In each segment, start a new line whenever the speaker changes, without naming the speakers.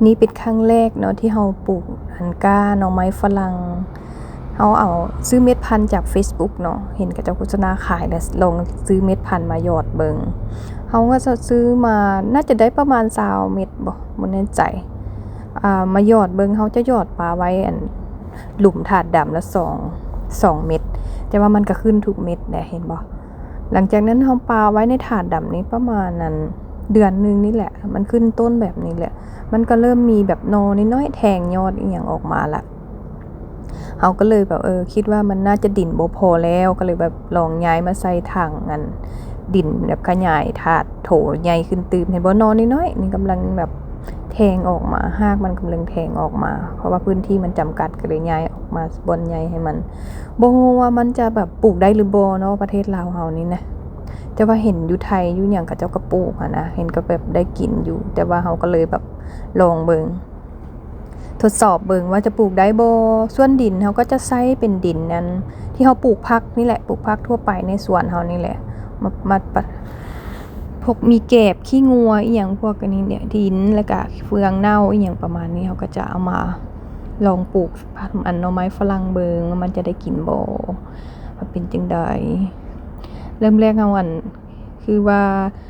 นี่เป็นครั้งแรกเนาะที่เราปลูกหันก้าหน่อไม้ฝรั่งเราเอาซื้อเม็ดพันธุ์จาก Facebook เนาะเห็นกับเจ้าโฆษณาขายแล้วลองซื้อเม็ดพันธุ์มาหยอดเบิงเราก็จะซื้อมาน่าจะได้ประมาณ20เม็ดบ่แน่ใจมาหยอดเบิงเขาจะหยอดปลาไว้อันหลุมถาดดำละ2เม็ดแต่ว่ามันก็ขึ้นทุกเม็ดแหละเห็นบ่หลังจากนั้นเราปาไว้ในถาดดำนี้ประมาณนั้นเดือนนึงนี่แหละมันขึ้นต้นแบบนี้แหละมันก็เริ่มมีแบบนอน้อยๆแทงยอดอีหยังออกมาละเราก็เลยแบบคิดว่ามันน่าจะดินบ่พอแล้วก็เลยแบบลองย้ายมาใส่ถังอันดินแบบขยายถาดโถใหญ่ขึ้นตื่มเห็นบ่นอน้อยๆนี่กำลังแบบแทงออกมาหากมันกำลังแทงออกมาเพราะว่าพื้นที่มันจำกัดก็เลยย้ายออกมาบนใหญ่ให้มันบ่ฮู้ว่ามันจะแบบปลูกได้หรือบ่เนาะประเทศลาวเฮานี่นะแต่ว่าเห็นอยู่ไทยอยู่หยังเขาเจ้าก็ปลูกอะนะเห็นก็แบบได้กินอยู่แต่ว่าเฮาก็เลยแบบลองเบิ่งทดสอบเบิ่งว่าจะปลูกได้บ่ส่วนดินเฮาก็จะใช้เป็นดินนั้นที่เฮาปลูกผักนี่แหละปลูกผักทั่วไปในสวนเฮานี่แหละมาพวกมีแกบขี้งัวอีหยังพวกอันนี้เนี่ยดินแล้วก็เฟืองเน่าอีหยังประมาณนี้เฮาก็จะเอามาลองปลูกอันหน่อไม้ฝรั่งเบิ่งว่ามันจะได้กินบ่ว่าเป็นจังได๋เริ่มแรกเอาคือว่า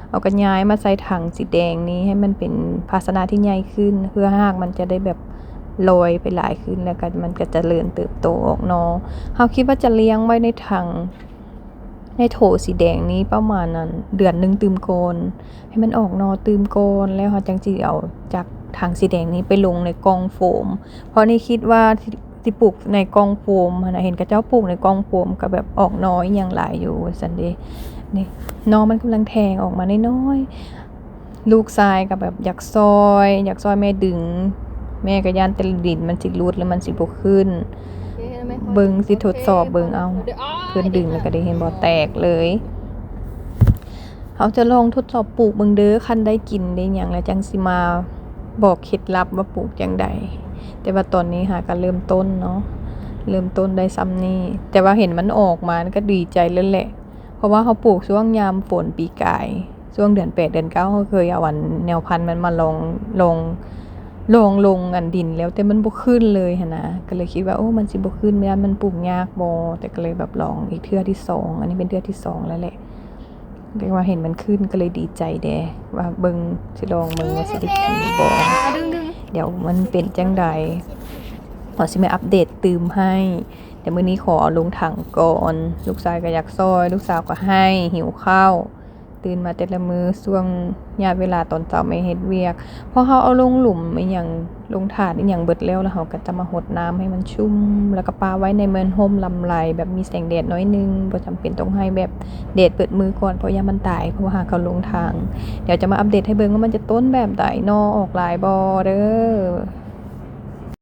เอากระย้ายมาใส่ถังสีแดงนี้ให้มันเป็นภาชนะที่ใหญ่ขึ้นเพื่อหากมันจะได้แบบลอยไปหลายขึ้นแล้วก็มันก็จะเจริญเติบโตออกนอเฮาคิดว่าจะเลี้ยงไว้ในถังในโถสีแดงนี้ประมาณนั้นเดือนนึงตื่มก่อนให้มันออกนอตื่มก่อนแล้วเฮาจังสิเอาจากถังสีแดงนี้ไปลงในกล่องโฟมเพราะนี่คิดว่าที่ปลูกในกล่องโฟมนะเห็นเขาเจ้าปลูกในกล่องโฟมก็แบบออกน้อยอย่างหลายอยู่ซั่นเด้นี่นอมันกำลังแทงออกมาน้อยๆลูกชายก็แบบอยากซอยแม่ดึงแม่ก็ย่านแต่ดินมันสิรุดแล้วมันสิบ่ขึ้นเบิ่งสิทดสอบเบิ่งเอาเพิ่นดึงแล้วก็ได้เห็นบ่แตกเลยเขาจะลองทดสอบปลูกเบิ่งเด้อคันได้กินได้หยังแล้วจังสิมาบอกเคล็ดลับว่าปลูกจังใดแต่ว่าตอนนี้หาก็เริ่มต้นเนาะเริ่มต้นได้ซ้ำนี้แต่ว่าเห็นมันออกมาก็ดีใจแล้วแหละเพราะว่าเขาปลูกช่วงยามฝนปีกายช่วงเดือน8เดือน9เขาเคยเอาแนวพันธุ์มันมาลงอันดินแล้วแต่มันบ่ขึ้นเลยหั่นนะก็เลยคิดว่าโอ้มันสิบ่ขึ้นมันปลูกยากบ่แต่ก็เลยแบบลองอีกเทื่อที่2อันนี้เป็นเทื่อที่2แล้วแหละเรียกว่าเห็นมันขึ้นก็เลยดีใจแดว่าเบิ่งสิลองเบิ่งว่าสิได้กินบ่เดี๋ยวมันเป็นจังใดขอสิมาอัปเดตตื่มให้แต่มื้อนี้ขอเอาลงถังก่อนลูกชายก็อยากซอยลูกสาวก็ให้หิวข้าวตื่นมาแต่ละมื้อช่วงยามเวลาตอนเช้าไม่เฮ็ดเวียกพอเฮาเอาลงหลุมอีหยังลงถาดอีหยังเบิดแล้วเฮาก็จะมาหดน้ำให้มันชุ่มแล้วก็ปาไว้ในเมือนร่มลำไรแบบมีแสงแดดน้อยนึงบ่จำเป็นต้องให้แบบแดดเปิดมือก่อนเพราะยามมันตายเพราะว่าหากเขาลงทางเดี๋ยวจะมาอัปเดตให้เบิ่งว่ามันจะต้นแบบใดนอออกหลายบ่เด้อ